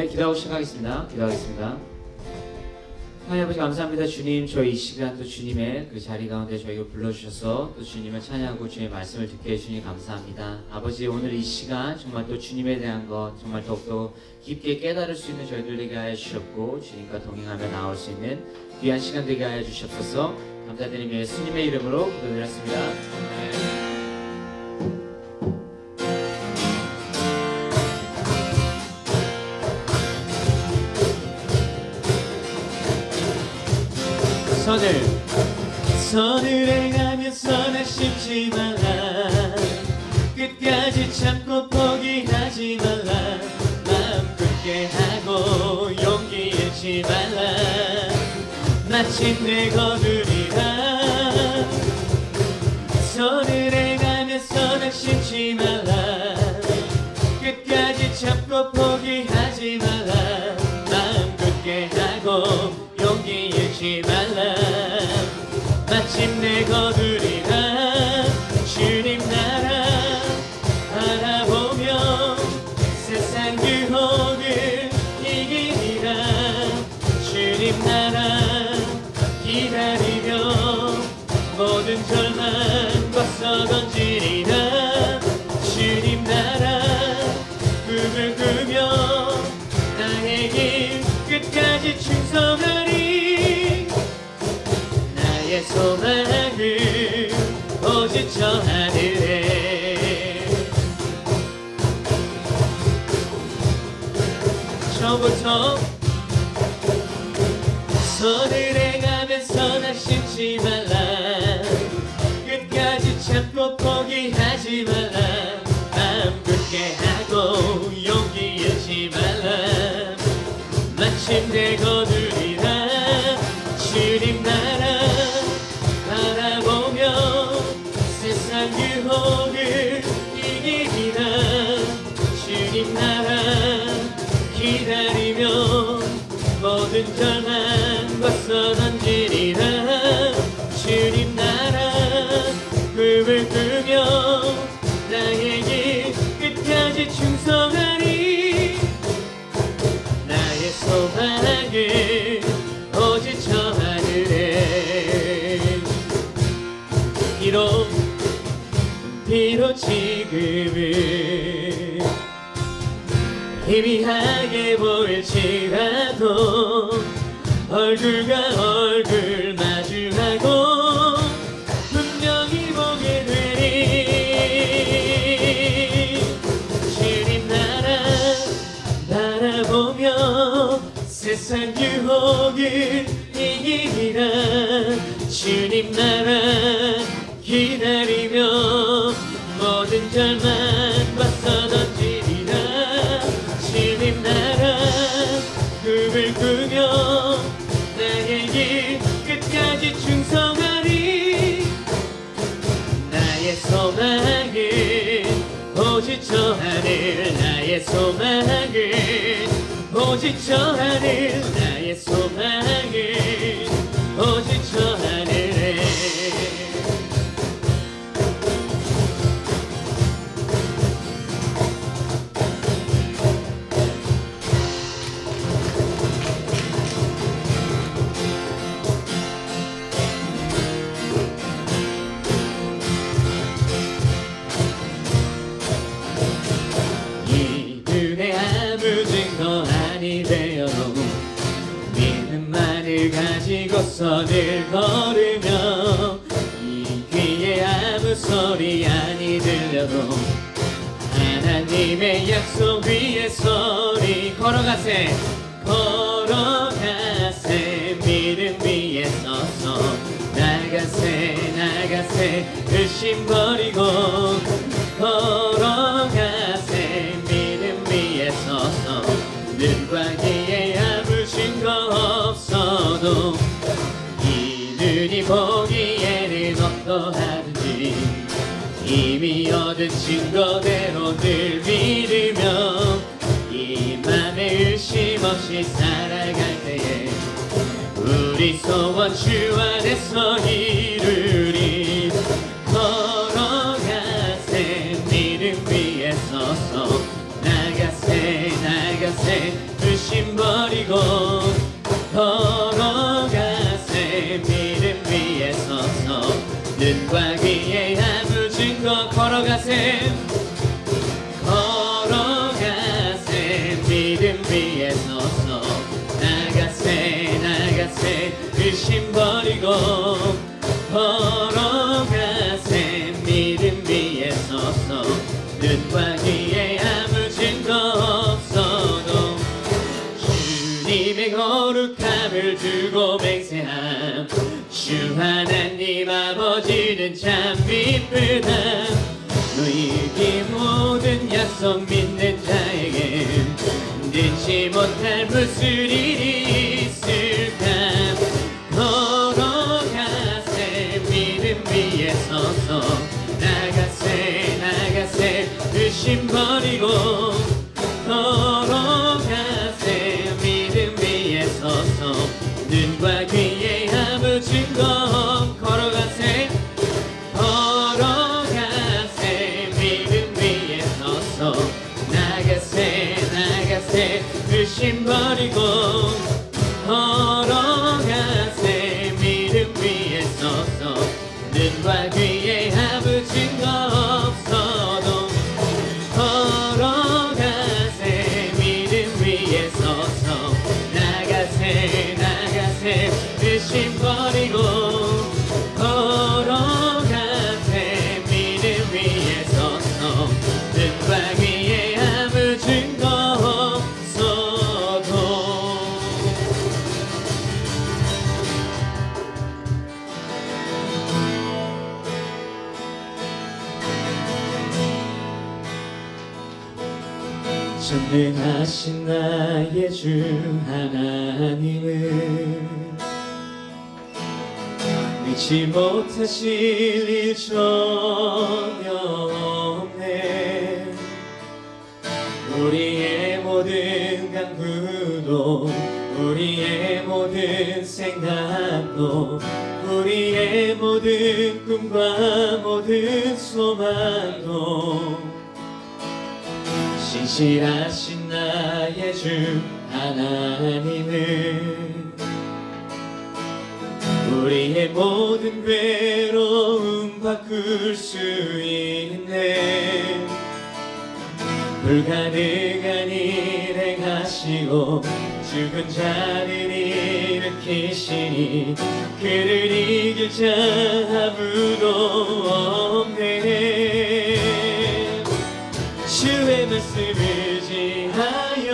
네, 기도하고 시작하겠습니다. 기도하겠습니다. 하나님 아버지 감사합니다. 주님, 저희 이 시간 또 주님의 그 자리 가운데 저희를 불러주셔서 또 주님을 찬양하고 주님의 말씀을 듣게 해주니 감사합니다. 아버지, 오늘 이 시간 정말 또 주님에 대한 것 정말 더욱더 깊게 깨달을 수 있는 저희들 되게 하여 주셨고, 주님과 동행하며 나올 수 있는 귀한 시간 되게 하여 주시옵소서. 감사드리며 예수님의 이름으로 기도드렸습니다. 선을 행하며 선을 심지 말라. 끝까지 참고 포기하지 말라. 마음 굳게 하고 용기 잃지 말라. 마침내 거두리라. 선을 행하며 선을 심지 말라. 끝까지 참고 포기하지 말라. 마음 굳게 하고 용기 잃지 말라. 마침내 거두리라. 주님 나라 바라보며 세상 유혹을 이기리라. 주님 나라 기다리며 모든 절망 벗어 던지리라. 주님 나라 꿈을 꾸며 나의 길 끝까지 충성하리. 나의 소망을 오직 저 하늘에. 처음부터 선을 행하면 선을 심지 말라. 끝까지 참고 포기하지 말라. 마음 굳게 하고 용기 잃지 말라. 마침내 거두리라. 주님 나라 바라보며 세상 유혹을 이기리라. 주님 나라 기다리며 모든 절망 벗어 던지리라. 주님 나라 꿈을 꾸며 나의 길 끝까지 충성하리. 나의 소망을 오직 저 하늘에. 비록 지금은 희미하게 보일지라도 얼굴과 얼굴 마주하고 분명히 보게 되리. 주님 나라 바라보며 세상 유혹을 이기리라. 주님 나라 기다리며 모든 절망 벗어 던지리라. 주님 나라 꿈을 꾸며 나의 길 끝까지 충성하리. 나의 소망을 오직 저 하늘. 나의 소망을 오직 저 하늘. 나의 소망을 오직 저 하늘에. 이들의 아무 증거 아니 되어도 믿음만을 가지고서 늘 걸으며 이 귀에 아무 소리 아니 들려도 하나님의 약속 위에 소리 걸어가세. 걸어가세. 믿음 위에 서서 나가세. 나가세. 의심 버리고 걸어가세. 믿음 위에 서서 눈과 귀에 아무 증거 없어도 이 눈이 보기에는 어떠하든지 이미 얻은 증거대로 늘 믿으며 이 맘에 의심 없이 살아갈 때에 우리 소원 주 안에서 이루리. 걸어가세. 믿음 위에 서서 나가세. 나가세. 주 하나님 아버지는 참 이쁘다. 너희에게 모든 약속 믿는 자에게 잊지 못할 무슨 일이 있을까. 걸어가세 믿음 위에 서서 나가세 나가세 의심 버리고 걸어가세 믿음 위에 서서 눈과 귀에 아무 증거 걸어가세 걸어가세 믿음 위에 서서 나가세 나가세 의심 버리고 걸어가세 믿음 위에 서서 눈과 귀에 아무 증거 없어도 걸어가세 믿음 위에 서서 나가세 나가세 의심 버리고 걸어가세 믿음 위에 서서 눈과 귀에 아무 증거 없어도. 전능하신 나의 주 하나님을 잊지 못하실 일 전혀 없네. 우리의 모든 간구도 우리의 모든 생각도 우리의 모든 꿈과 모든 소망도 신실하신 나의 주 하나님을 우리의 모든 괴로움 바꿀 수 있네. 불가능한 일 행하시고 죽은 자를 일으키시니 그를 이길 자 아무도 없네. 주의 말씀을 의지하여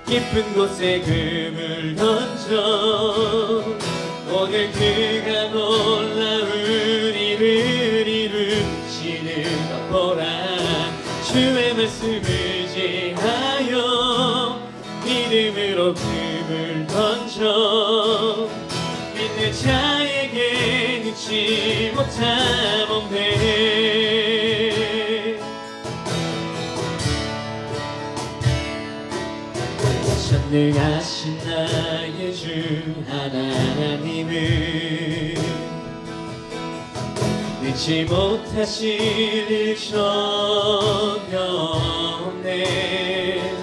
깊은 곳에 금을 던져 오늘 그가 놀라운 일을 이루시는 것 보라. 주의 말씀을 의지하여 믿음으로 금을 던져 믿는 자에게 늦지 못함 없네. 전능하신 나의 주 하나님을 잊지 못하실 일 전혀 없네.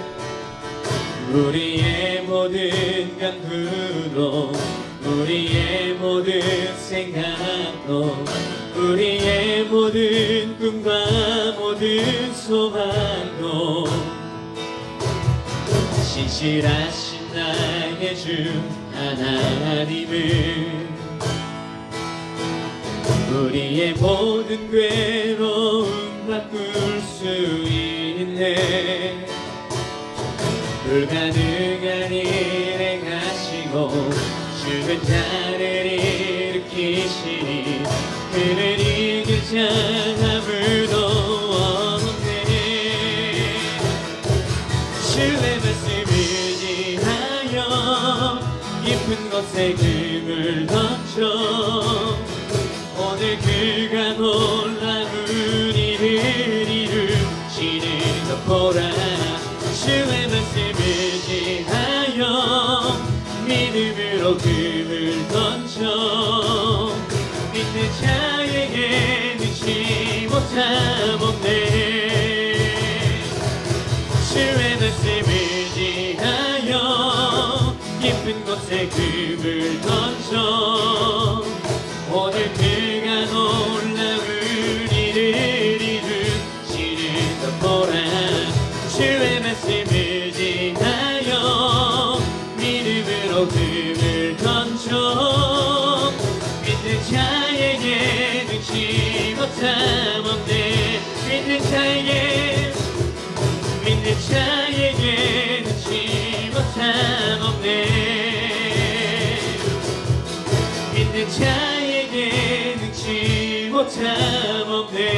우리의 모든 간구도 우리의 모든 생각도 우리의 모든 꿈과 모든 소망도 신실하신 나의 주 하나님을 우리의 모든 괴로움 바꿀 수 있네. 불가능한 일 행하시고 죽은 자를 일으키시니 그를 이길 자 아무도 없네. 주의 말씀을 의지하여 깊은 곳에 금을 던져 오늘 그가 놀라운 일을 이루시는 것 보라. 주의 말씀을 의지하여 믿음으로 금을 던져 믿는 자에게 늦지 못함 없네. 주의 말씀을 의지하여 깊은 곳에 금을 던져 오늘 그가 놀라운 일을 이루시는 것 보라. 주의 말씀을 의지하여 믿음으로 금을 던져 믿는 자에게 늦지 못함 없네. 믿는 자에게 늦지 못함 없네. 믿는 자에게 능치 못함 없네.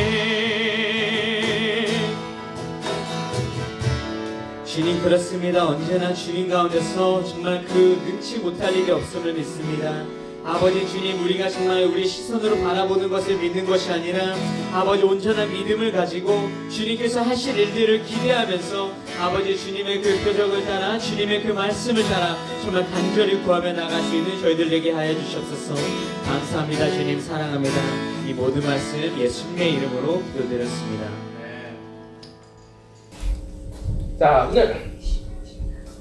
주님 그렇습니다. 언제나 주님 가운데서 정말 그 능치 못할 일이 없음을 믿습니다. 아버지 주님, 우리가 정말 우리 시선으로 바라보는 것을 믿는 것이 아니라 아버지 온전한 믿음을 가지고 주님께서 하실 일들을 기대하면서 아버지 주님의 그 표적을 따라 주님의 그 말씀을 따라 정말 간절히 구하며 나갈 수 있는 저희들 되게 하여 주시옵소서. 감사합니다. 주님 사랑합니다. 이 모든 말씀 예수님의 이름으로 기도드렸습니다. 자, 오늘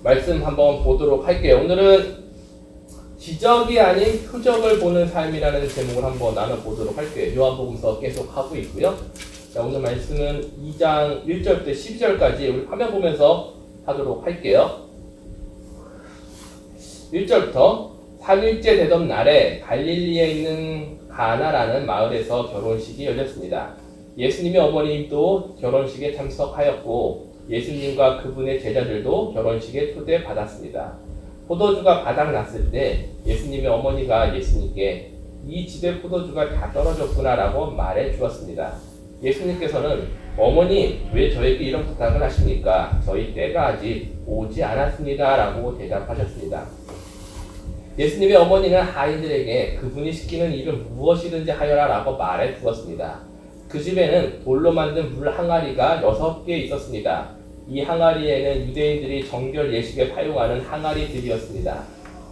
말씀 한번 보도록 할게요. 오늘은 기적이 아닌 표적을 보는 삶이라는 제목을 한번 나눠보도록 할게요. 요한복음서 계속 하고 있고요. 자, 오늘 말씀은 2장 1절부터 12절까지 우리 화면 보면서 하도록 할게요. 1절부터 3일째 되던 날에 갈릴리에 있는 가나라는 마을에서 결혼식이 열렸습니다. 예수님의 어머님도 결혼식에 참석하였고 예수님과 그분의 제자들도 결혼식에 초대받았습니다. 포도주가 바닥났을 때 예수님의 어머니가 예수님께 이 집에 포도주가 다 떨어졌구나 라고 말해 주었습니다. 예수님께서는 어머니 왜 저에게 이런 부탁을 하십니까? 저희 때가 아직 오지 않았습니다 라고 대답하셨습니다. 예수님의 어머니는 하인들에게 그분이 시키는 일은 무엇이든지 하여라 라고 말해 주었습니다. 그 집에는 돌로 만든 물 항아리가 6개 있었습니다. 이 항아리에는 유대인들이 정결 예식에 사용하는 항아리들이었습니다.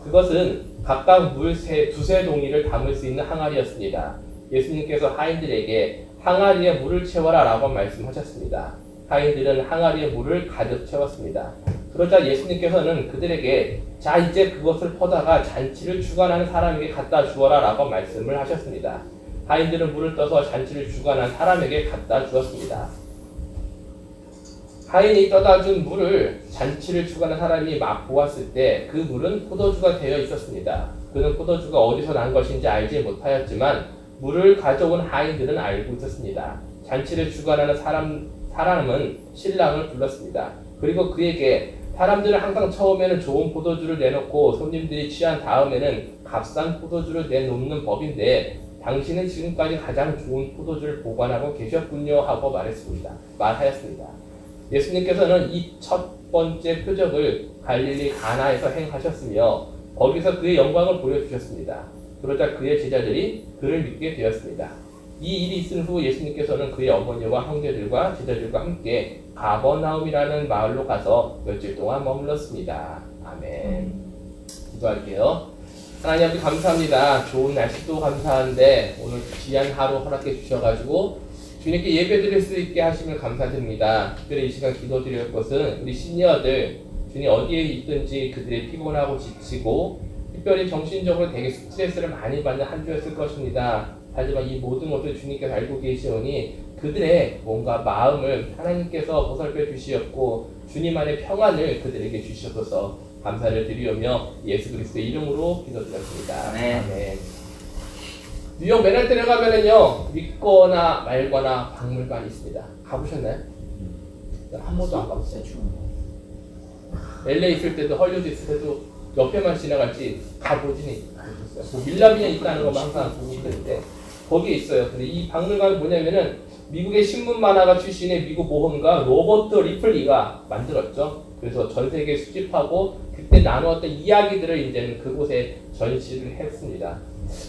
그것은 각각 물 두세 동이를 담을 수 있는 항아리였습니다. 예수님께서 하인들에게 항아리에 물을 채워라 라고 말씀하셨습니다. 하인들은 항아리에 물을 가득 채웠습니다. 그러자 예수님께서는 그들에게 자 이제 그것을 퍼다가 잔치를 주관하는 사람에게 갖다 주어라 라고 말씀을 하셨습니다. 하인들은 물을 떠서 잔치를 주관한 사람에게 갖다 주었습니다. 하인이 떠다 준 물을 잔치를 주관한 사람이 맛보았을 때 그 물은 포도주가 되어 있었습니다. 그는 포도주가 어디서 난 것인지 알지 못하였지만 물을 가져온 하인들은 알고 있었습니다. 잔치를 주관하는 사람은 신랑을 불렀습니다. 그리고 그에게 사람들은 항상 처음에는 좋은 포도주를 내놓고 손님들이 취한 다음에는 값싼 포도주를 내놓는 법인데 당신은 지금까지 가장 좋은 포도주를 보관하고 계셨군요 하고 말하였습니다. 예수님께서는 이 첫 번째 표적을 갈릴리 가나에서 행하셨으며 거기서 그의 영광을 보여주셨습니다. 그러자 그의 제자들이 그를 믿게 되었습니다. 이 일이 있은 후 예수님께서는 그의 어머니와 형제들과 제자들과 함께 가버나움이라는 마을로 가서 며칠 동안 머물렀습니다. 아멘. 기도할게요. 하나님 아버지 감사합니다. 좋은 날씨도 감사한데 오늘 귀한 하루 허락해 주셔가지고 주님께 예배드릴 수 있게 하심을 감사드립니다. 특별히 이 시간 기도드릴 것은 우리 시니어들 주님 어디에 있든지 그들이 피곤하고 지치고 특별히 정신적으로 되게 스트레스를 많이 받는 한 주였을 것입니다. 하지만 이 모든 것을 주님께서 알고 계시오니 그들의 뭔가 마음을 하나님께서 보살펴 주시었고 주님 안의 평안을 그들에게 주시옵소서 감사를 드리오며 예수 그리스도의 이름으로 기도드렸습니다. 아멘. 뉴욕 맨하탄에 가면은요 믿거나 말거나 박물관이 있습니다. 가보셨나요? 한 번도 안 가봤어요. LA 있을 때도 헐리우드 있을 때도 옆에만 지나갈지 가보지는 못했어요. 밀라비에 있다는 것만 항상 보고 있는데 거기에 있어요. 근데 이 박물관은 뭐냐면은 미국의 신문 만화가 출신의 미국 모험가 로버트 리플리가 만들었죠. 그래서 전 세계에 수집하고 그때 나누었던 이야기들을 이제는 그곳에 전시를 했습니다.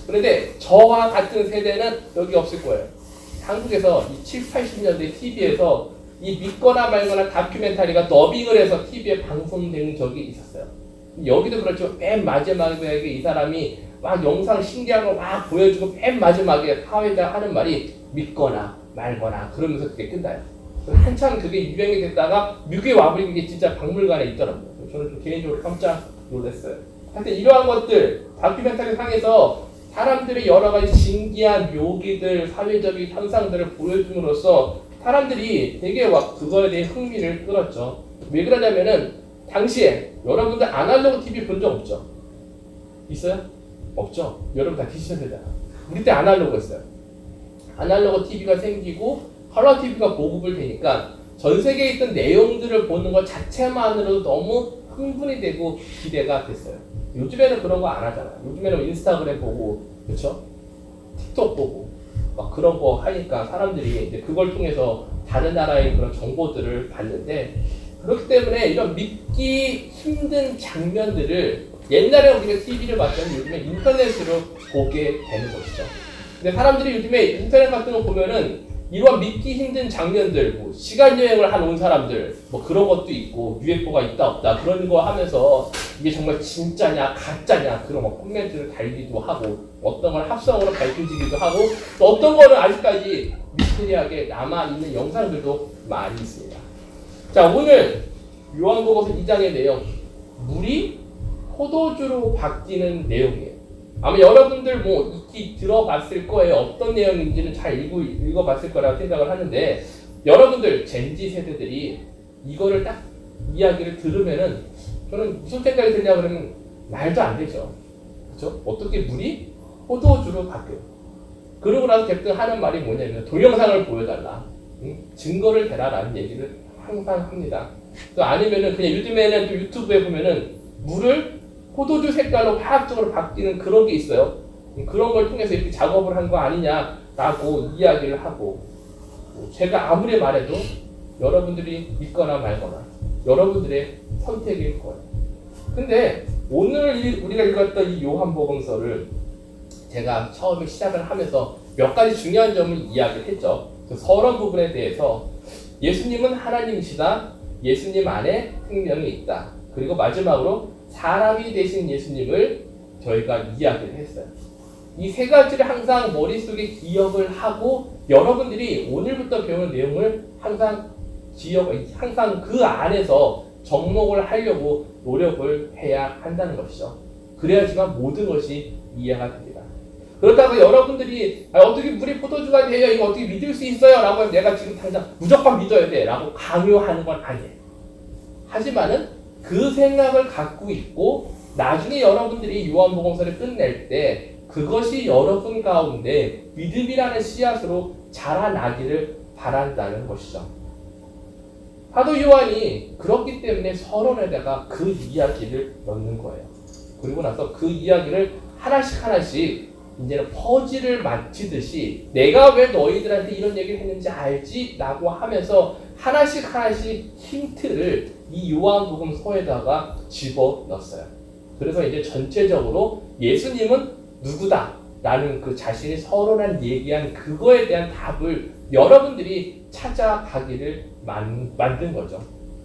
그런데 저와 같은 세대는 여기 없을 거예요. 한국에서 이 7, 80년대 TV에서 이 믿거나 말거나 다큐멘터리가 더빙을 해서 TV에 방송된 적이 있었어요. 여기도 그렇지만 맨 마지막에 이 사람이 막 영상 신기한 거 막 보여주고 맨 마지막에 사회자 하는 말이 믿거나 말거나 그러면서 그게 끝나요. 한참 그게 유행이 됐다가 미국에 와버린 게 진짜 박물관에 있더라고요. 저는 좀 개인적으로 깜짝 놀랐어요. 하여튼 이러한 것들 다큐멘터리 상에서 사람들의 여러 가지 신기한 묘기들, 사회적인 현상들을 보여줌으로써 사람들이 되게 그거에 대해 흥미를 끌었죠. 왜 그러냐면은 당시에 여러분들 아날로그 TV 본 적 없죠? 있어요? 없죠? 여러분 다 디지털 세대잖아. 우리 때 아날로그였어요. 아날로그 TV가 생기고 컬러 TV가 보급을 되니까 전 세계에 있던 내용들을 보는 것 자체만으로도 너무 흥분이 되고 기대가 됐어요. 요즘에는 그런 거 안 하잖아요. 요즘에는 인스타그램 보고 그렇죠? 틱톡 보고 막 그런 거 하니까 사람들이 이제 그걸 통해서 다른 나라의 그런 정보들을 봤는데, 그렇기 때문에 이런 믿기 힘든 장면들을 옛날에 우리가 TV를 봤더니 요즘에 인터넷으로 보게 되는 것이죠. 근데 사람들이 요즘에 인터넷 같은 거 보면은 이러한 믿기 힘든 장면들, 뭐 시간 여행을 온 사람들, 뭐 그런 것도 있고, UFO가 있다 없다 그런 거 하면서 이게 정말 진짜냐 가짜냐 그런 거 코멘트를 달기도 하고, 어떤 걸 합성으로 밝혀지기도 하고, 또 어떤 거는 아직까지 미스테리하게 남아있는 영상들도 많이 있습니다. 자, 오늘 요한복음 2장의 내용, 물이 포도주로 바뀌는 내용이에요. 아마 여러분들 뭐 익히 들어봤을 거예요. 어떤 내용인지는 잘 읽어봤을 거라고 생각을 하는데, 여러분들 젠지 세대들이 이거를 딱 이야기를 들으면은 저는 무슨 생각이 드냐 그러면 말도 안 되죠. 그렇죠? 어떻게 물이 포도주로 바뀌어요? 그러고 나서 대뜸 하는 말이 뭐냐면 동영상을 보여달라, 증거를 대라라는 얘기를 항상 합니다. 또 아니면은 그냥 요즘에는 또 유튜브에 보면은 물을 포도주 색깔로 화학적으로 바뀌는 그런 게 있어요. 그런 걸 통해서 이렇게 작업을 한 거 아니냐라고 이야기를 하고, 제가 아무리 말해도 여러분들이 믿거나 말거나 여러분들의 선택일 거예요. 근데 오늘 우리가 읽었던 이 요한복음서를 제가 처음에 시작을 하면서 몇 가지 중요한 점을 이야기를 했죠. 그 서론 부분에 대해서 예수님은 하나님이시다, 예수님 안에 생명이 있다, 그리고 마지막으로 사람이 되신 예수님을 저희가 이야기를 했어요. 이 세 가지를 항상 머릿속에 기억을 하고, 여러분들이 오늘부터 배우는 내용을 항상 그 안에서 접목을 하려고 노력을 해야 한다는 것이죠. 그래야지만 모든 것이 이해가 됩니다. 그렇다고 여러분들이 어떻게 물이 포도주가 돼요? 이거 어떻게 믿을 수 있어요? 라고 하면 내가 지금 당장 무조건 믿어야 돼 라고 강요하는 건 아니에요. 하지만은 그 생각을 갖고 있고, 나중에 여러분들이 요한복음서를 끝낼 때 그것이 여러분 가운데 믿음이라는 씨앗으로 자라나기를 바란다는 것이죠. 사도 요한이 그렇기 때문에 서론에다가 그 이야기를 넣는 거예요. 그리고 나서 그 이야기를 하나씩 이제는 퍼즐을 맞추듯이 내가 왜 너희들한테 이런 얘기를 했는지 알지? 라고 하면서 하나씩 힌트를 이 요한복음서에다가 집어넣었어요. 그래서 이제 전체적으로 예수님은 누구다 라는 그 자신이 서론한 얘기한 그거에 대한 답을 여러분들이 찾아가기를 만든 거죠.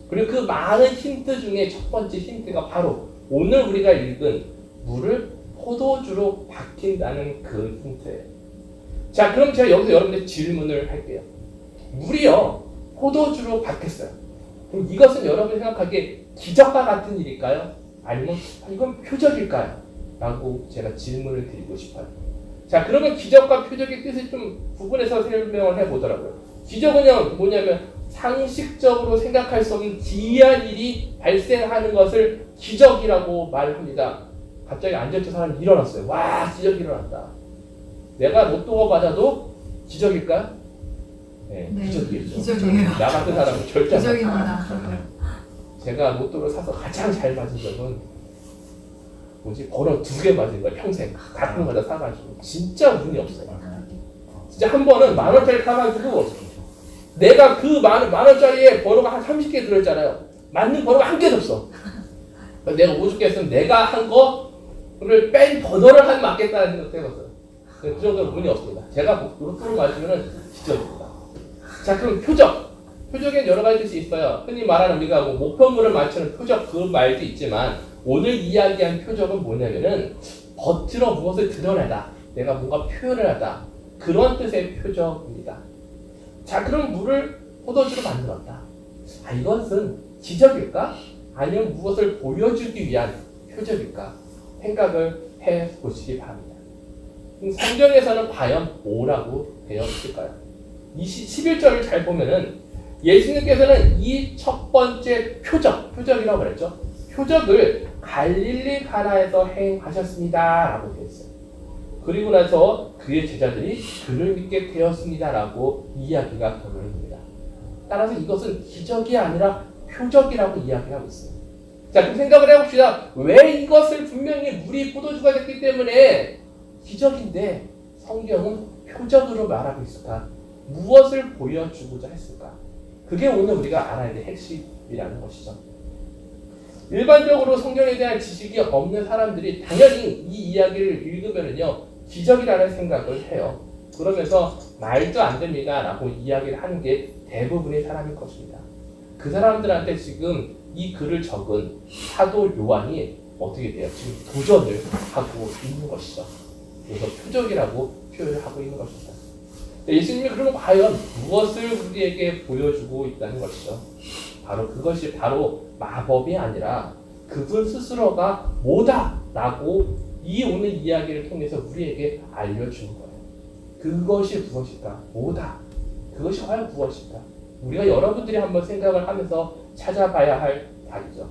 그리고 그 많은 힌트 중에 첫 번째 힌트가 바로 오늘 우리가 읽은 물을 포도주로 바뀐다는 그 힌트예요. 자, 그럼 제가 여기서 여러분들 질문을 할게요. 물이요 포도주로 바뀌었어요. 그럼 이것은 여러분이 생각하기에 기적과 같은 일일까요? 아니면 이건 표적일까요? 라고 제가 질문을 드리고 싶어요. 자, 그러면 기적과 표적의 뜻을 좀 구분해서 설명을 해보더라고요. 기적은요 뭐냐면 상식적으로 생각할 수 없는 기이한 일이 발생하는 것을 기적이라고 말합니다. 갑자기 앉아있던 사람이 일어났어요. 와, 기적이 일어났다. 내가 로또가 맞아도 기적일까요? 네, 기적이겠죠. 기적이에요. 나 같은 사람은 절대 안 기적입니다. 제가 로또를 사서 가장 잘 맞은 적은 번호 2개 맞은 거야, 평생. 같은 거다 사가지고. 진짜 운이 없어요. 진짜 한 번은 10,000원짜리 사가지고 내가 그 만 원짜리에 번호가 한 30개 들어있잖아요. 맞는 번호가 한 개도 없어. 내가 오죽했으면 내가 한 거를 뺀 번호를 한 맞겠다는 생각을 해봤어요. 그 정도로 운이 없습니다. 제가 로또를 맞으면 기적입니다. 자, 그럼 표적. 표적엔 여러 가지 뜻이 있어요. 흔히 말하는 우리가 목표물을 맞추는 표적 그 말도 있지만, 오늘 이야기한 표적은 뭐냐면은 겉으로 무엇을 드러내다, 내가 뭔가 표현을 하다, 그런 뜻의 표적입니다. 자, 그럼 물을 포도주로 만들었다. 이것은 기적일까? 아니면 무엇을 보여주기 위한 표적일까? 생각을 해보시기 바랍니다. 성경에서는 과연 뭐라고 되어 있을까요? 11절을 잘 보면은 예수님께서는 이 첫 번째 표적이라고 그랬죠. 표적을 갈릴리 가나에서 행하셨습니다 라고 되어 있어요. 그리고 나서 그의 제자들이 그를 믿게 되었습니다 라고 이야기가 되어있습니다. 따라서 이것은 기적이 아니라 표적이라고 이야기하고 있어요. 자, 그럼 생각을 해봅시다. 왜 이것을 분명히 물이 포도주가 됐기 때문에 기적인데 성경은 표적으로 말하고 있을까? 무엇을 보여주고자 했을까? 그게 오늘 우리가 알아야 될 핵심이라는 것이죠. 일반적으로 성경에 대한 지식이 없는 사람들이 당연히 이 이야기를 읽으면은요, 기적이라는 생각을 해요. 그러면서 말도 안 됩니다 라고 이야기를 하는 게 대부분의 사람일 것입니다. 그 사람들한테 지금 이 글을 적은 사도 요한이 어떻게 돼요? 지금 도전을 하고 있는 것이죠. 그래서 표적이라고 표현을 하고 있는 것입니다. 예수님이 그러면 과연 무엇을 우리에게 보여주고 있다는 것이죠. 바로 그것이 바로 마법이 아니라 그분 스스로가 뭐다라고 이 오늘 이야기를 통해서 우리에게 알려주는 거예요. 그것이 무엇일까? 뭐다? 그것이 과연 무엇일까? 우리가 여러분들이 한번 생각을 하면서 찾아봐야 할 답이죠.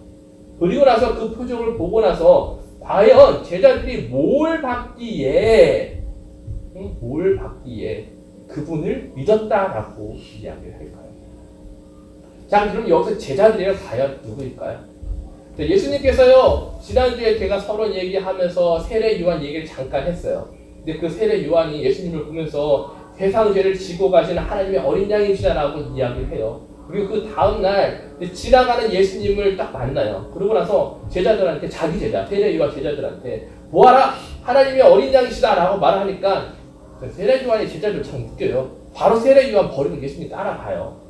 그리고 나서 그 표적을 보고 나서 과연 제자들이 뭘 받기에 그분을 믿었다라고 이야기를 할까요? 자, 그럼 여기서 제자들이 과연 누구일까요? 예수님께서요, 지난주에 제가 서론 얘기하면서 세례 요한 얘기를 잠깐 했어요. 근데 그 세례 요한이 예수님을 보면서 세상 죄를 지고 가시는 하나님의 어린 양이시다라고 이야기를 해요. 그리고 그 다음날 지나가는 예수님을 딱 만나요. 그러고 나서 제자들한테, 자기 제자, 세례 요한 제자들한테 보아라! 하나님의 어린 양이시다라고 말하니까 세례 요한의 제자들 참 웃겨요. 바로 세례 요한 버리고 예수님 따라가요.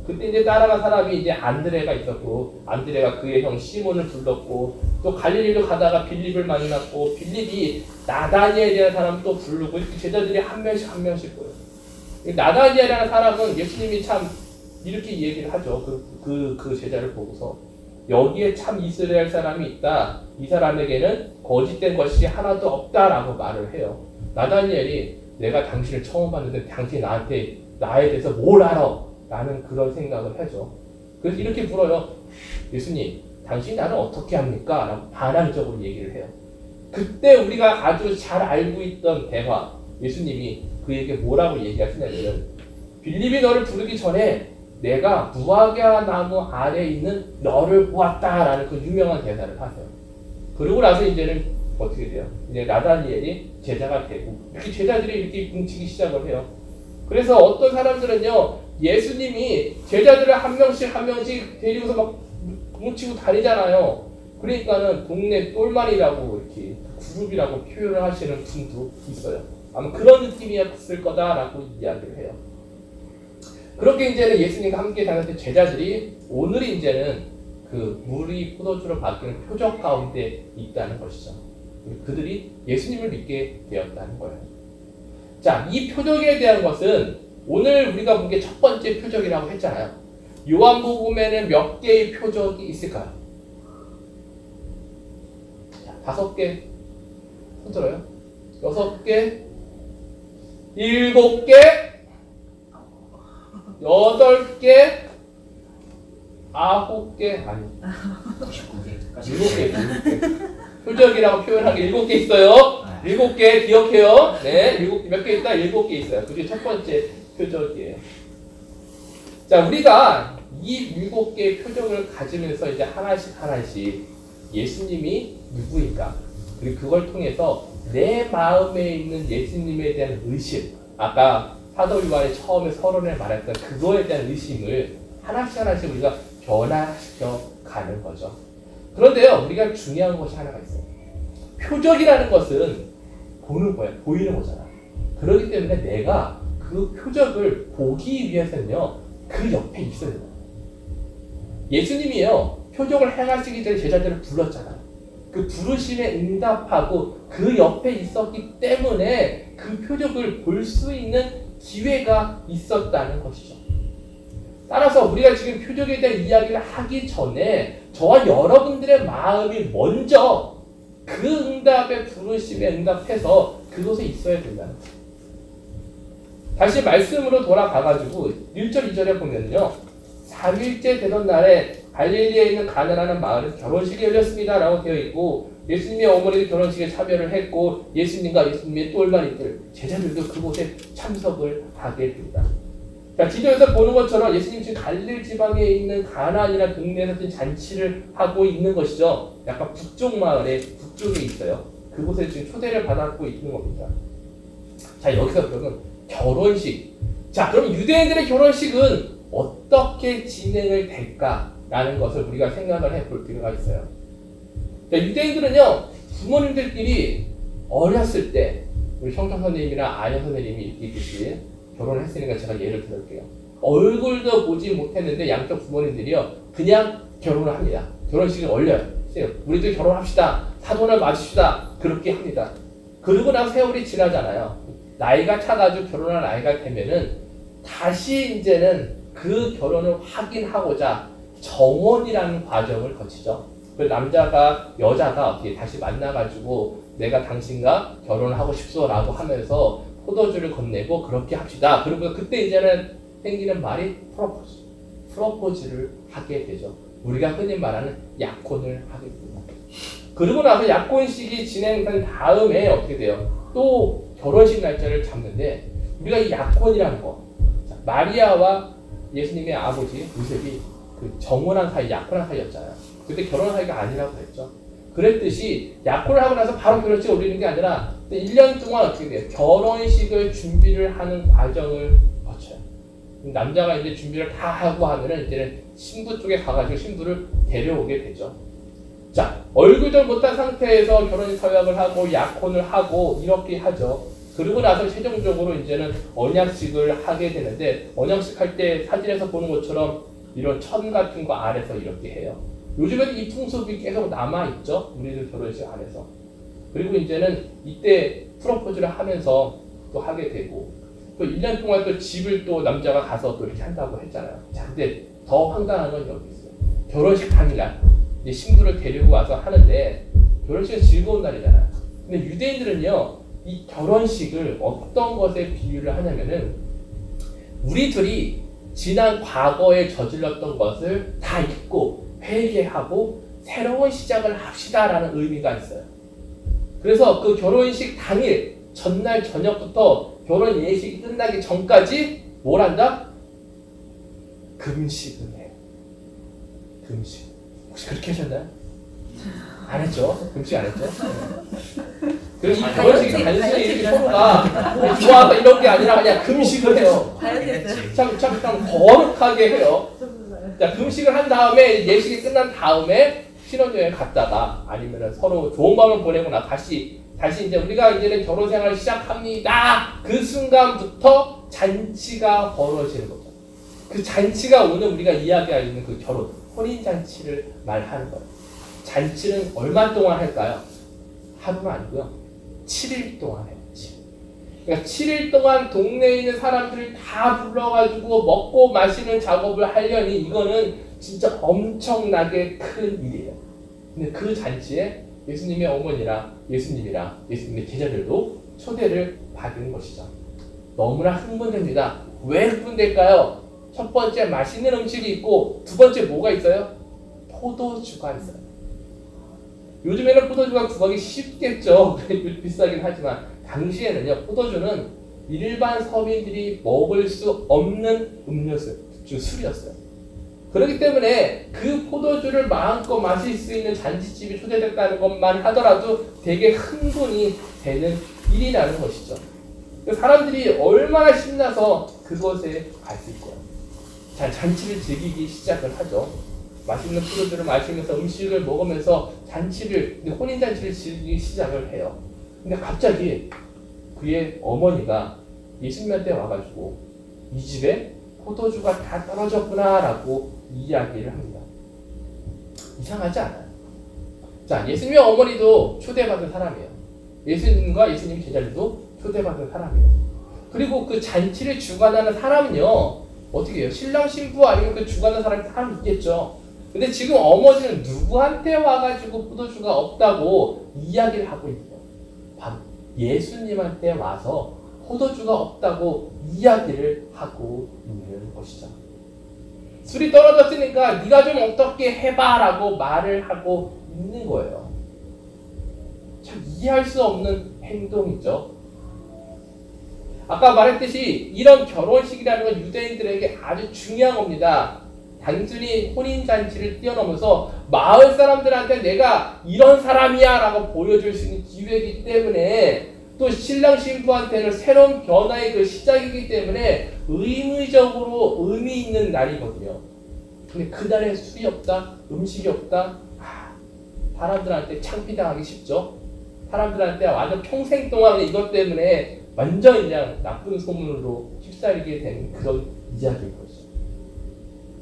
그때 이제 따라간 사람이 이제 안드레가 있었고, 안드레가 그의 형 시몬을 불렀고, 또 갈릴리로 가다가 빌립을 만났고, 빌립이 나다니엘이라는 사람 또 부르고, 이렇게 제자들이 한 명씩 보여요. 나다니엘이라는 사람은 예수님이 참 이렇게 얘기를 하죠. 그 제자를 보고서 여기에 참 이스라엘 사람이 있다. 이 사람에게는 거짓된 것이 하나도 없다라고 말을 해요. 나다니엘이 내가 당신을 처음 봤는데 당신이 나에 대해서 뭘 알아? 라는 그런 생각을 하죠. 그래서 이렇게 물어요. 예수님, 당신이 나를 어떻게 합니까? 라고 반항적으로 얘기를 해요. 그때 우리가 아주 잘 알고 있던 대화, 예수님이 그에게 뭐라고 얘기하시냐면, 빌립이 너를 부르기 전에 내가 무화과 나무 아래에 있는 너를 보았다라는 그 유명한 대사를 하세요. 그러고 나서 이제는 어떻게 돼요? 이제 나다니엘이 제자가 되고, 이렇게 제자들이 이렇게 뭉치기 시작을 해요. 그래서 어떤 사람들은요, 예수님이 제자들을 한 명씩 데리고서 막 뭉치고 다니잖아요. 그러니까는 동네 똘마니라고 이렇게 그룹이라고 표현을 하시는 분도 있어요. 아마 그런 느낌이었을 거다라고 이야기를 해요. 그렇게 이제는 예수님과 함께 다녔던 제자들이 오늘 이제는 그 물이 포도주로 바뀌는 표적 가운데 있다는 것이죠. 그들이 예수님을 믿게 되었다는 거예요. 자, 이 표적에 대한 것은 오늘 우리가 본 게 첫 번째 표적이라고 했잖아요. 요한복음에는 몇 개의 표적이 있을까요? 자, 5개 손들어요. 6개, 7개, 8개, 9개, 아니 7개. 표적이라고 표현한 게 7개 있어요. 7개 기억해요. 네, 7개, 몇 개 있다? 7개 있어요. 그게 첫 번째 표적이에요. 자, 우리가 이 7개의 표적을 가지면서 이제 하나씩 예수님이 누구인가, 그리고 그걸 통해서 내 마음에 있는 예수님에 대한 의심, 아까 사도 요한이 처음에 서론에 말했던 그거에 대한 의심을 하나씩 우리가 변화시켜 가는 거죠. 그런데요, 우리가 중요한 것이 하나가 있어요. 표적이라는 것은 보는 거예요. 보이는 거잖아. 그렇기 때문에 내가 그 표적을 보기 위해서는요, 그 옆에 있어야 돼요. 예수님이요, 표적을 행하시기 전에 제자들을 불렀잖아요. 그 부르심에 응답하고 그 옆에 있었기 때문에 그 표적을 볼 수 있는 기회가 있었다는 것이죠. 따라서 우리가 지금 표적에 대한 이야기를 하기 전에 저와 여러분들의 마음이 먼저 그 응답의 부르심에 응답해서 그곳에 있어야 된다는 거예요. 다시 말씀으로 돌아가가지고 1절 2절에 보면요, 3일째 되던 날에 갈릴리에 있는 가나라는 마을에서 결혼식이 열렸습니다 라고 되어 있고, 예수님의 어머니도 결혼식에 참여를 했고 예수님과 예수님의 똘마니들, 제자들도 그곳에 참석을 하게 됩니다. 자, 지도에서 보는 것처럼 예수님 지금 갈릴리 지방에 있는 가나안이라는 동네에서 잔치를 하고 있는 것이죠. 약간 북쪽 마을에 북쪽에 있어요. 그곳에 지금 초대를 받고 있는 겁니다. 자, 여기서 그러면 결혼식. 자, 그럼 유대인들의 결혼식은 어떻게 진행을 될까라는 것을 우리가 생각을 해볼 필요가 있어요. 자, 유대인들은요, 부모님들끼리 어렸을 때, 우리 형정 선생님이나 아연 선생님이 있듯이 결혼을 했으니까 제가 예를 들을게요. 얼굴도 보지 못했는데 양쪽 부모님들이요, 그냥 결혼을 합니다. 결혼식을 올려요. 우리도 결혼합시다. 사돈을 맞읍시다. 그렇게 합니다. 그러고 나서 세월이 지나잖아요. 나이가 차가지고 결혼할 나이가 되면은 다시 이제는 그 결혼을 확인하고자 정원이라는 과정을 거치죠. 그 남자가 여자가 어떻게 다시 만나가지고 내가 당신과 결혼을 하고 싶소라고 하면서 포도주를 건네고 그렇게 합시다. 그리고 그때 이제는 생기는 말이 프로포즈를 하게 되죠. 우리가 흔히 말하는 약혼을 하게 됩니다. 그리고 나서 약혼식이 진행된 다음에 어떻게 돼요? 또 결혼식 날짜를 잡는데 우리가 이 약혼이라는 거, 마리아와 예수님의 아버지 요셉이 그 정혼한 사이, 약혼한 사이였잖아요. 그때 결혼한 사이가 아니라고 그랬죠. 그랬듯이 약혼을 하고 나서 바로 결혼식을 올리는 게 아니라 1년 동안 어떻게 돼요? 결혼식을 준비를 하는 과정을 거쳐요. 남자가 이제 준비를 다 하고 하면은 이제는 신부 쪽에 가가지고 신부를 데려오게 되죠. 자, 얼굴도 못한 상태에서 결혼 서약을 하고 약혼을 하고 이렇게 하죠. 그리고 나서 최종적으로 이제는 언약식을 하게 되는데, 언약식 할 때 사진에서 보는 것처럼 이런 천 같은 거 아래서 이렇게 해요. 요즘에는 이 풍습이 계속 남아있죠. 우리들 결혼식 안에서. 그리고 이제는 이때 프로포즈를 하면서 또 하게 되고, 또 1년 동안 또 집을 또 남자가 가서 또 이렇게 한다고 했잖아요. 자, 근데 더 황당한 건 여기 있어요. 결혼식 당일날 이제 신부를 데리고 와서 하는데, 결혼식은 즐거운 날이잖아요. 근데 유대인들은요, 이 결혼식을 어떤 것에 비유를 하냐면은, 우리 둘이 지난 과거에 저질렀던 것을 다 잊고 회개하고 새로운 시작을 합시다라는 의미가 있어요. 그래서 그 결혼식 당일 전날 저녁부터 결혼 예식이 끝나기 전까지 뭘 한다? 금식을 해요. 금식. 혹시 그렇게 하셨나요? 안 했죠? 금식 안 했죠? 그래서 이 결혼식이 단순히 이렇게 서로가 좋아서 이런 게 아니라 그냥 금식을 해요. 참 거룩하게 해요. 자, 금식을 한 다음에 예식이 끝난 다음에 신혼여행 갔다가 아니면 서로 좋은 밤을 보내고 나 다시 이제 우리가 이제는 결혼 생활을 시작합니다. 그 순간부터 잔치가 벌어지는 거죠. 그 잔치가 오늘 우리가 이야기하고 있는 그 결혼, 혼인잔치를 말하는 거예요. 잔치는 얼마 동안 할까요? 하루는 아니고요. 7일 동안 해요. 7일. 그러니까 7일 동안 동네에 있는 사람들을 다 불러가지고 먹고 마시는 작업을 하려니 이거는 진짜 엄청나게 큰 일이에요. 근데 그 잔치에 예수님의 어머니랑 예수님의 제자들도 초대를 받은 것이죠. 너무나 흥분됩니다. 왜 흥분될까요? 첫 번째 맛있는 음식이 있고 두 번째 뭐가 있어요? 포도주가 있어요. 요즘에는 포도주가 구하기 쉽겠죠. 비싸긴 하지만 당시에는요, 포도주는 일반 서민들이 먹을 수 없는 음료수, 술이었어요. 그렇기 때문에 그 포도주를 마음껏 마실 수 있는 잔치집이 초대됐다는 것만 하더라도 되게 흥분이 되는 일이라는 것이죠. 사람들이 얼마나 신나서 그곳에 갈 수 있고요. 자, 잔치를 즐기기 시작을 하죠. 맛있는 포도주를 마시면서 음식을 먹으면서 혼인잔치를 즐기기 시작을 해요. 근데 갑자기 그의 어머니가 예수님한테 와가지고 이 집에 포도주가 다 떨어졌구나 라고 이야기를 합니다. 이상하지 않아요? 자, 예수님의 어머니도 초대받은 사람이에요. 예수님과 예수님 제자들도 초대받은 사람이에요. 그리고 그 잔치를 주관하는 사람은요, 어떻게 해요? 신랑 신부 아니면 그 주관하는 사람이 있겠죠. 근데 지금 어머니는 누구한테 와가지고 포도주가 없다고 이야기를 하고 있어요? 바로 예수님한테 와서 포도주가 없다고 이야기를 하고 있는 것이죠. 술이 떨어졌으니까 네가 좀 어떻게 해봐라고 말을 하고 있는 거예요. 참 이해할 수 없는 행동이죠. 아까 말했듯이 이런 결혼식이라는 건 유대인들에게 아주 중요한 겁니다. 단순히 혼인잔치를 뛰어넘어서 마을 사람들한테 내가 이런 사람이야 라고 보여줄 수 있는 기회이기 때문에, 또 신랑 신부한테는 새로운 변화의 그 시작이기 때문에 의무적으로 의미 있는 날이거든요. 근데 그날에 술이 없다, 음식이 없다, 사람들한테 창피당하기 쉽죠. 사람들한테 완전 평생 동안 이것 때문에 완전 그냥 나쁜 소문으로 휩싸이게 된 그런 이야기인 거죠.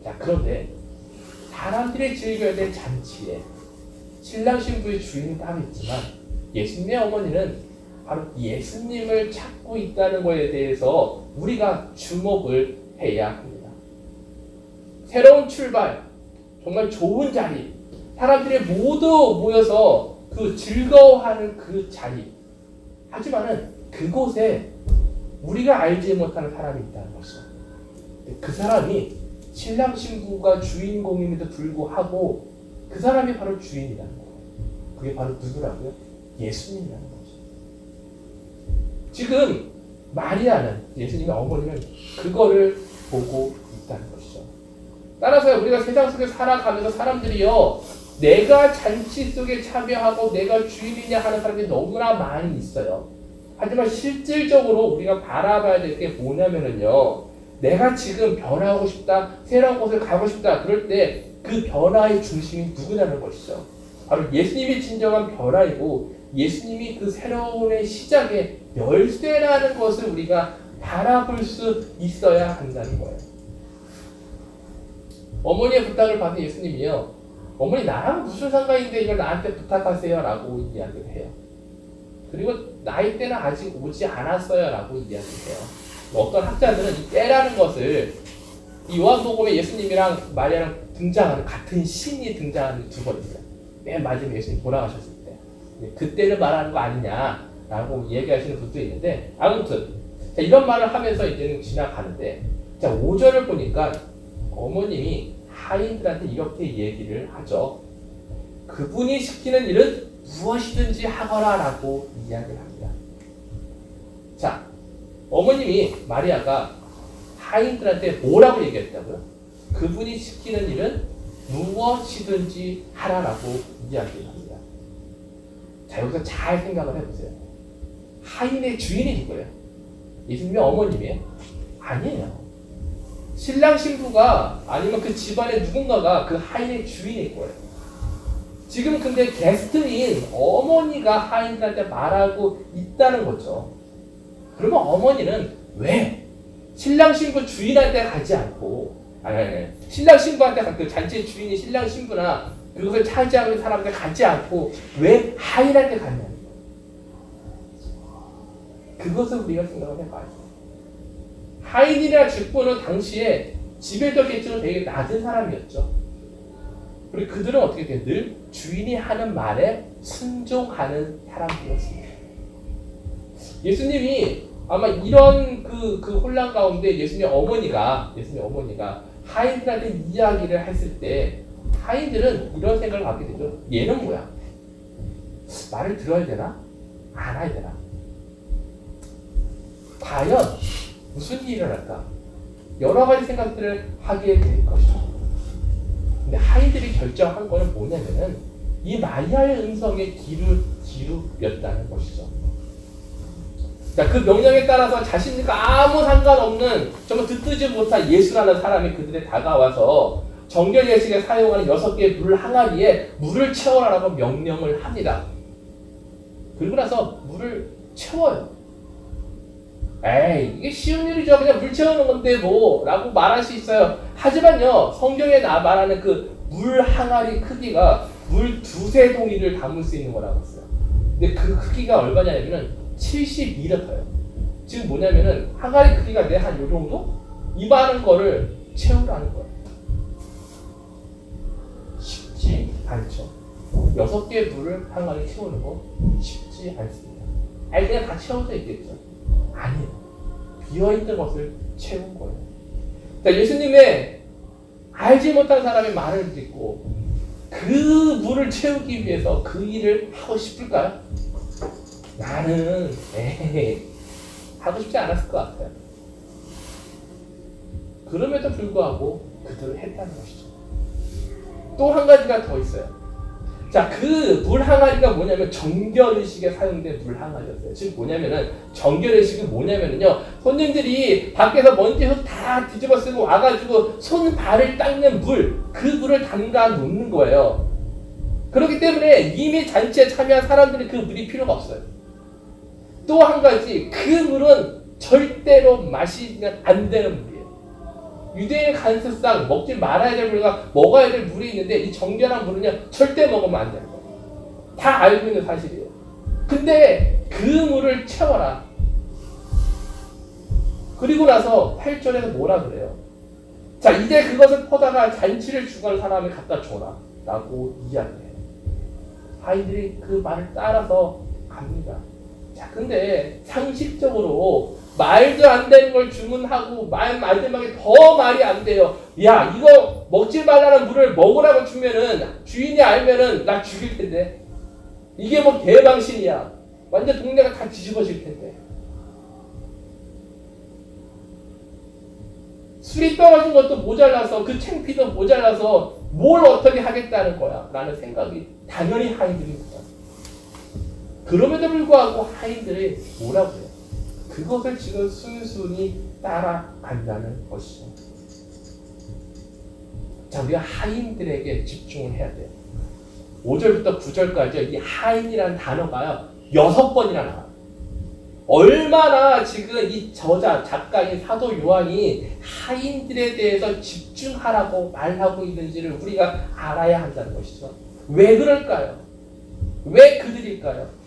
자, 그런데 사람들이 즐겨야 될 잔치에 신랑 신부의 주인은 따로 있지만 예수님의 어머니는 바로 예수님을 찾고 있다는 것에 대해서 우리가 주목을 해야 합니다. 새로운 출발, 정말 좋은 자리, 사람들이 모두 모여서 그 즐거워하는 그 자리. 하지만은 그곳에 우리가 알지 못하는 사람이 있다는 것이죠. 그 사람이 신랑 신부가 주인공임에도 불구하고 그 사람이 바로 주인이라는 거예요. 그게 바로 누구라고요? 예수님이라는 거죠. 지금 마리아는, 예수님의 어머니는 그거를 보고 있다는 것이죠. 따라서 우리가 세상 속에 살아가면서 사람들이요, 내가 잔치 속에 참여하고 내가 주인이냐 하는 사람이 너무나 많이 있어요. 하지만 실질적으로 우리가 바라봐야 될 게 뭐냐면요, 내가 지금 변화하고 싶다, 새로운 곳을 가고 싶다, 그럴 때 그 변화의 중심이 누구냐는 것이죠. 바로 예수님이 진정한 변화이고 예수님이 그 새로운 시작의 열쇠라는 것을 우리가 바라볼 수 있어야 한다는 거예요. 어머니의 부탁을 받은 예수님이요, 어머니 나랑 무슨 상관인데 이걸 나한테 부탁하세요 라고 이야기를 해요. 그리고 나이 때는 아직 오지 않았어요 라고 이야기를 해요. 어떤 학자들은 이 때라는 것을 이 요한복음에 예수님이랑 마리아랑 등장하는, 같은 신이 등장하는 두 번입니다. 맨 마지막에 예수님 돌아가셨을 때 그때를 말하는 거 아니냐라고 얘기하시는 분도 있는데, 아무튼 자, 이런 말을 하면서 이제는 지나가는데, 자 5절을 보니까 어머님이 하인들한테 이렇게 얘기를 하죠. 그분이 시키는 일은 무엇이든지 하거라 라고 이야기를 합니다. 자, 어머님이 마리아가 하인들한테 뭐라고 얘기했다고요? 그분이 시키는 일은 무엇이든지 하라라고 이야기를 합니다. 자, 여기서 잘 생각을 해보세요. 하인의 주인이 누구예요? 예수님의 어머님이에요? 아니에요. 신랑 신부가 아니면 그 집안의 누군가가 그 하인의 주인일 거예요. 지금 근데 게스트인 어머니가 하인들한테 말하고 있다는 거죠. 그러면 어머니는 왜 신랑 신부 주인한테 가지 않고, 신랑 신부한테 그 잔치의 주인이 신랑 신부나 그것을 차지하는 사람한테 가지 않고 왜 하인한테 갔냐는 거예요. 그것을 우리가 생각을 해봐야 돼요. 하인이나 직분은 당시에 지배적 계층은 되게 낮은 사람이었죠. 그리고 그들은 어떻게 돼요? 늘 주인이 하는 말에 순종하는 사람들이었습니다. 예수님이 아마 이런 그 혼란 가운데 예수님의 어머니가 하인들한테 이야기를 했을 때 하인들은 이런 생각을 갖게 되죠. 얘는 뭐야? 말을 들어야 되나? 안 해야 되나? 과연 무슨 일이 일어날까? 여러 가지 생각들을 하게 될 것이죠. 근데 하인들이 결정한 거는 뭐냐면은 이 마리아의 음성에 기울였다는 것이죠. 자, 그 명령에 따라서 자신과 아무 상관없는 정말 듣지 못한 예수라는 사람이 그들에 다가와서 정결 예식에 사용하는 6개의 물 항아리에 물을 채워라라고 명령을 합니다. 그리고 나서 물을 채워요. 에이, 이게 쉬운 일이죠. 그냥 물 채우는 건데 뭐 라고 말할 수 있어요. 하지만요, 성경에 말하는 그 물 항아리 크기가 물 2~3 동이를 담을 수 있는 거라고 했어요. 근데 그 크기가 얼마냐면은 70m예요. 지금 뭐냐면은 항아리 크기가 내 한 요 정도? 이만한 거를 채우라는 거예요. 쉽지 않죠. 6개의 물을 항아리 채우는 거 쉽지 않습니다. 아니 그냥 다 채워져 있겠죠. 아니에요. 비어있는 것을 채운 거예요. 자, 예수님의 알지 못한 사람의 말을 듣고 그 물을 채우기 위해서 그 일을 하고 싶을까요? 나는 하고 싶지 않았을 것 같아요. 그럼에도 불구하고 그대로 했다는 것이죠. 또 한 가지가 더 있어요. 자, 그 물 항아리가 뭐냐면 정결의식에 사용된 물 항아리였어요. 즉 뭐냐면은 정결의식은 뭐냐면은요, 손님들이 밖에서 먼지 다 뒤집어 쓰고 와가지고 손 발을 닦는 물, 그 물을 담가 놓는 거예요. 그렇기 때문에 이미 잔치에 참여한 사람들이 그 물이 필요가 없어요. 또 한 가지, 그 물은 절대로 마시면 안 되는 물이에요. 유대인 간습상 먹지 말아야 될 물과 먹어야 될 물이 있는데, 이 정결한 물은요 절대 먹으면 안 되는 거예요. 다 알고 있는 사실이에요. 근데 그 물을 채워라. 그리고 나서 8절에서 뭐라 그래요? 자, 이제 그것을 퍼다가 잔치를 주관하는 사람에 갖다 줘라 라고 이야기해요. 아이들이 그 말을 따라서 갑니다. 자, 근데 상식적으로 말도 안 되는 걸 주문하고 마지막에 더 말이 안 돼요. 야, 이거 먹지 말라는 물을 먹으라고 주면은 주인이 알면은 나 죽일 텐데. 이게 뭐 대방신이야. 완전 동네가 다 뒤집어질 텐데. 술이 떨어진 것도 모자라서, 그 창피도 모자라서 뭘 어떻게 하겠다는 거야 라는 생각이 당연히 하인들입니다. 그럼에도 불구하고 하인들이 뭐라고 해요? 그것을 지금 순순히 따라간다는 것이죠. 자, 우리가 하인들에게 집중을 해야 돼요. 5절부터 9절까지 이 하인이라는 단어가요 6번이나 나와요. 얼마나 지금 이 저자, 작가인 사도 요한이 하인들에 대해서 집중하라고 말하고 있는지를 우리가 알아야 한다는 것이죠. 왜 그럴까요? 왜 그들일까요?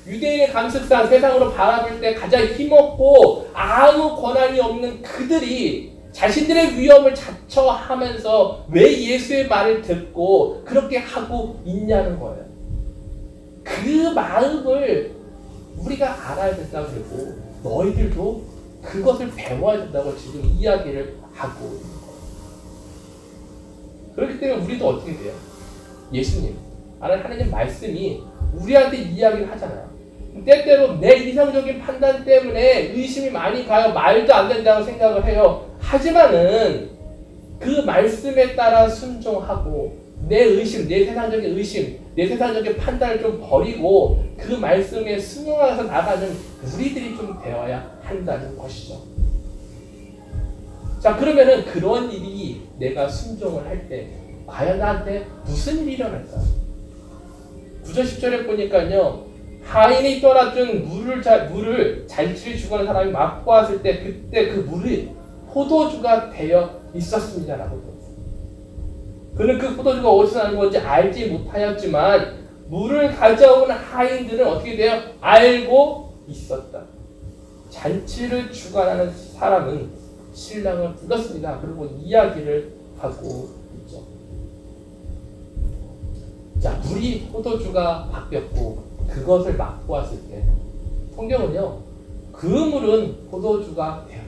유대인의 감습상 세상으로 바라볼 때 가장 힘없고 아무 권한이 없는 그들이 자신들의 위험을 자처하면서 왜 예수의 말을 듣고 그렇게 하고 있냐는 거예요. 그 마음을 우리가 알아야 된다고 그러고 너희들도 그것을 배워야 된다고 지금 이야기를 하고 있는 거예요. 그렇기 때문에 우리도 어떻게 돼요? 예수님, 하나님 말씀이 우리한테 이야기를 하잖아요. 때때로 내 이성적인 판단 때문에 의심이 많이 가요. 말도 안 된다고 생각을 해요. 하지만은 그 말씀에 따라 순종하고 내 의심, 내 세상적인 의심, 내 세상적인 판단을 좀 버리고 그 말씀에 순응해서 나가는 우리들이 좀 되어야 한다는 것이죠. 자, 그러면은 그런 일이 내가 순종을 할 때 과연 나한테 무슨 일이 일어날까요? 9절 10절에 보니까요, 하인이 떠나준 물을 잔치를 주관하는 사람이 맛보았을 때 그때 그 물이 포도주가 되어 있었습니다라고 되었어요. 그는 그 포도주가 어디서 나는 건지 알지 못하였지만 물을 가져온 하인들은 어떻게 돼요? 알고 있었다. 잔치를 주관하는 사람은 신랑을 불렀습니다. 그리고 이야기를 하고 있죠. 자, 물이 포도주가 바뀌었고 그것을 맛보았을 때 성경은요, 그 물은 포도주가 되었다.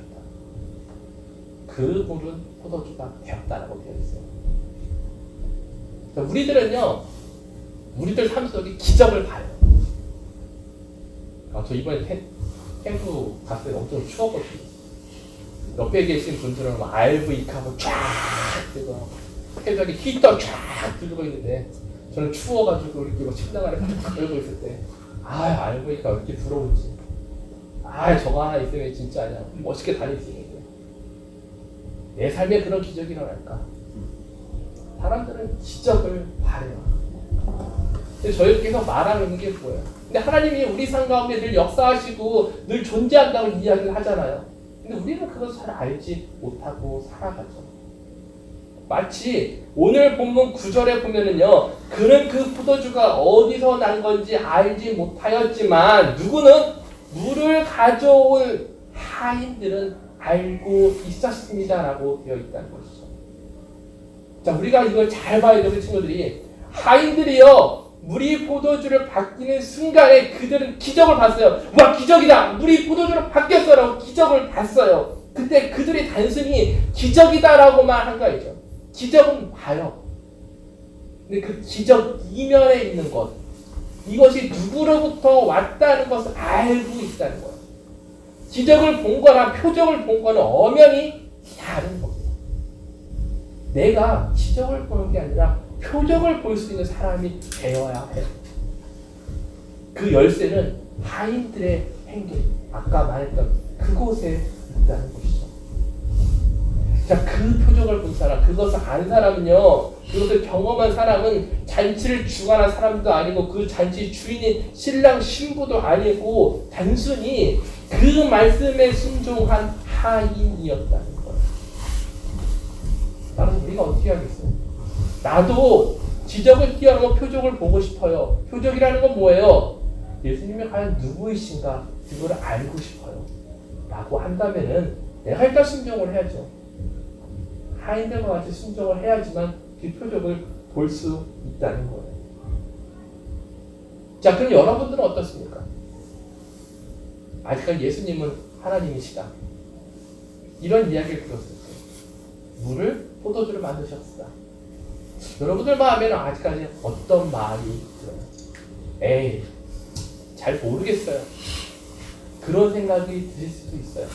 그 물은 포도주가 되었다라고 되어 있어요. 자, 우리들은요, 우리들 삶 속에 기적을 봐요. 저 이번에 캠프 갔을 때 엄청 추웠거든요. 옆에 계신 분들은 막 RV컵을 쫙 들고 해저기 히터 쫙 들고 있는데 저는 추워가지고 이렇게 막 침낭 안에 팍팍 열고 있을 때 RV컵 왜 이렇게 부러운지, 저거 하나 있으면 진짜 그냥 멋있게 다닐 수 있는데 내 삶에 그런 기적이 일어날까? 사람들은 기적을 바래요. 근데 저희가 계속 말하고 있는 게 뭐예요? 근데 하나님이 우리 삶 가운데 늘 역사하시고 늘 존재한다고 이야기를 하잖아요. 근데 우리는 그것을 잘 알지 못하고 살아가죠. 마치 오늘 본문 9절에 보면은요, 그는 그 포도주가 어디서 난 건지 알지 못하였지만 누구는 물을 가져온 하인들은 알고 있었습니다라고 되어 있다는 것이죠. 자, 우리가 이걸 잘 봐야 돼요, 우리 친구들이. 하인들이요, 물이 포도주를 바뀌는 순간에 그들은 기적을 봤어요. 와, 기적이다! 물이 포도주로 바뀌었어라고 기적을 봤어요. 근데 그들이 단순히 기적이다라고만 한 거죠. 기적은 봐요. 근데 그 기적 이면에 있는 것, 이것이 누구로부터 왔다는 것을 알고 있다는 거예요. 기적을 본 거나 표적을 본 거는 엄연히 다른 겁니다. 내가 지적을 보는 게 아니라 표적을 볼 수 있는 사람이 되어야 해요. 그 열쇠는 하인들의 행동, 아까 말했던 그곳에 있다는 것이죠. 자, 그 표적을 본 사람, 그것을 아는 사람은요, 그것을 경험한 사람은 잔치를 주관한 사람도 아니고 그 잔치 주인인 신랑 신부도 아니고 단순히 그 말씀에 순종한 하인이었다는 거예요. 따라서 우리가 어떻게 하겠어요? 나도 지적을 뛰어넘어 표적을 보고 싶어요. 표적이라는 건 뭐예요? 예수님이 과연 누구이신가 그거를 알고 싶어요. 라고 한다면은 내가 일단 순종을 해야죠. 하인들과 같이 순종을 해야지만 그 표적을 볼 수 있다는 거예요. 자, 그럼 여러분들은 어떻습니까? 아직까지 예수님은 하나님이시다. 이런 이야기를 들었을 때 물을 포도주를 만드셨다. 여러분들 마음에는 아직까지 어떤 마음이 들어요? 에이, 잘 모르겠어요. 그런 생각이 드실 수도 있어요.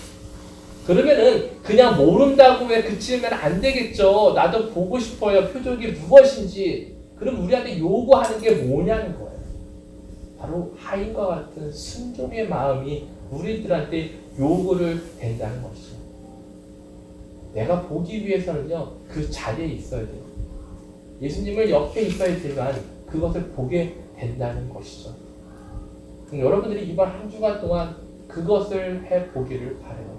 그러면은 그냥 모른다고 왜 그치면 안 되겠죠. 나도 보고 싶어요. 표적이 무엇인지. 그럼 우리한테 요구하는 게 뭐냐는 거예요. 바로 하인과 같은 순종의 마음이 우리들한테 요구를 된다는 것이죠. 내가 보기 위해서는요, 그 자리에 있어야 돼요. 예수님을 옆에 있어야지만 그것을 보게 된다는 것이죠. 여러분들이 이번 한 주간 동안 그것을 해보기를 바라요.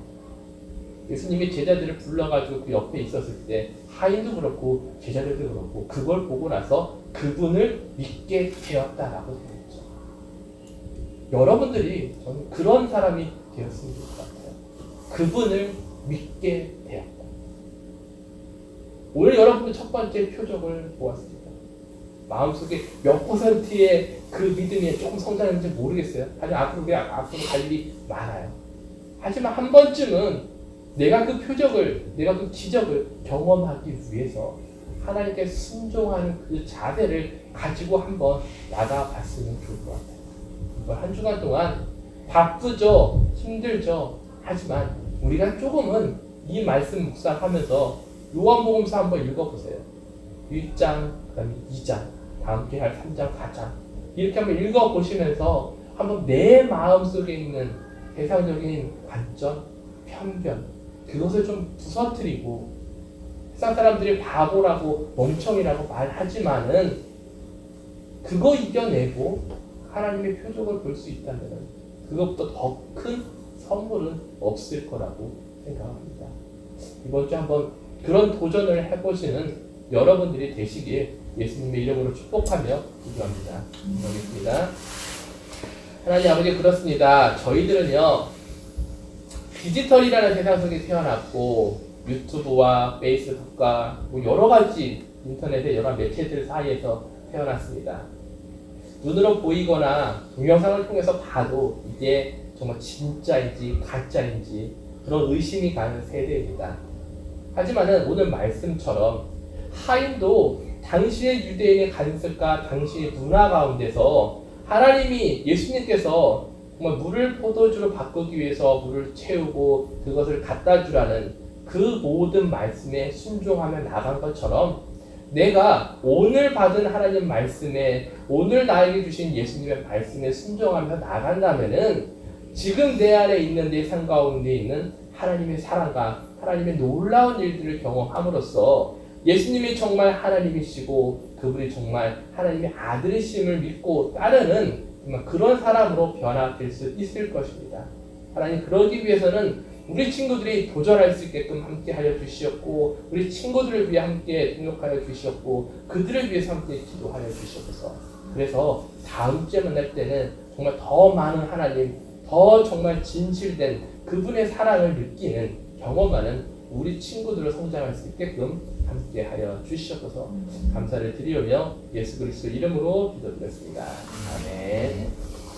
예수님이 제자들을 불러가지고 그 옆에 있었을 때 하인도 그렇고 제자들도 그렇고 그걸 보고 나서 그분을 믿게 되었다라고 되어 있죠. 여러분들이 저는 그런 사람이 되었으면 좋을 것 같아요. 그분을 믿게 되었다. 오늘 여러분들 첫 번째 표적을 보았습니다. 마음속에 몇 %의 그 믿음이 조금 성장했는지 모르겠어요. 하지만 앞으로 갈 일이 많아요. 하지만 한 번쯤은 내가 그 표적을, 내가 그 기적을 경험하기 위해서 하나님께 순종하는 그 자세를 가지고 한번 나가봤으면 좋을 것 같아요. 이번 한 주간 동안 바쁘죠, 힘들죠. 하지만 우리가 조금은 이 말씀 묵상하면서 요한복음서 한번 읽어보세요. 1장, 그 다음에 2장, 다음 주에 할 3장, 4장 이렇게 한번 읽어보시면서 한번 내 마음속에 있는 세상적인 관점, 편견 그것을 좀 부서뜨리고 세상 사람들이 바보라고 멍청이라고 말하지만은 그거 이겨내고 하나님의 표적을 볼 수 있다면 그것보다 더 큰 선물은 없을 거라고 생각합니다. 이번 주 한번 그런 도전을 해보시는 여러분들이 되시길 예수님의 이름으로 축복하며 기도합니다. 기도하겠습니다. 하나님 아버지, 그렇습니다. 저희들은요, 디지털이라는 세상 속에 태어났고 유튜브와 페이스북과 뭐 여러 가지 인터넷의 여러 매체들 사이에서 태어났습니다. 눈으로 보이거나 동영상을 통해서 봐도 이게 정말 진짜인지 가짜인지 그런 의심이 가는 세대입니다. 하지만은 오늘 말씀처럼 하인도 당시의 유대인의 관습과 당시의 문화 가운데서 하나님이 예수님께서 정말 물을 포도주로 바꾸기 위해서 물을 채우고 그것을 갖다 주라는 그 모든 말씀에 순종하며 나간 것처럼 내가 오늘 받은 하나님 말씀에 오늘 나에게 주신 예수님의 말씀에 순종하며 나간다면은 지금 내 안에 있는 내 삶 가운데 있는 하나님의 사랑과 하나님의 놀라운 일들을 경험함으로써 예수님이 정말 하나님이시고 그분이 정말 하나님의 아들이심을 믿고 따르는 그런 사람으로 변화될 수 있을 것입니다. 하나님, 그러기 위해서는 우리 친구들이 도전할 수 있게끔 함께 하여 주시었고 우리 친구들을 위해 함께 등록하여 주시었고 그들을 위해서 함께 기도하여 주시옵소서. 그래서 다음 주에 만날 때는 정말 더 많은 하나님, 더 정말 진실된 그분의 사랑을 느끼는 경험하는 우리 친구들을 성장할 수 있게끔 함께 하여 주시옵소서. 감사를 드리며 예수 그리스도 이름으로 기도드렸습니다. 아멘.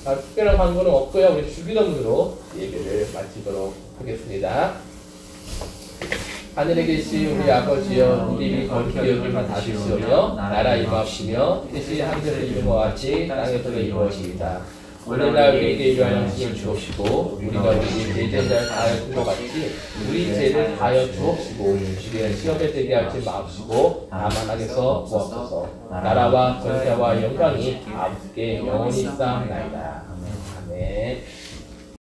특별한 광고는 없고요. 우리 주기도문으로 예배를 마치도록 하겠습니다. 하늘에 계신 우리 아버지여, 이름이 거룩히 여김을 받으시오며 나라 임하옵시며 뜻이 하늘에서 이룬 것 같이 땅에서도 이루어지이다. 오늘날 우리에게 일용할 양식을 주옵시고 우리가 우리 죄된 자를 다하여 준 것 같이 우리 죄를 다하여 주옵시고 우리는 시험에 들게 하지 마옵시고 다만 악에서 구하옵소서. 나라와 권세와 영광이 아버지께 영원히 쌓나이다. 아멘.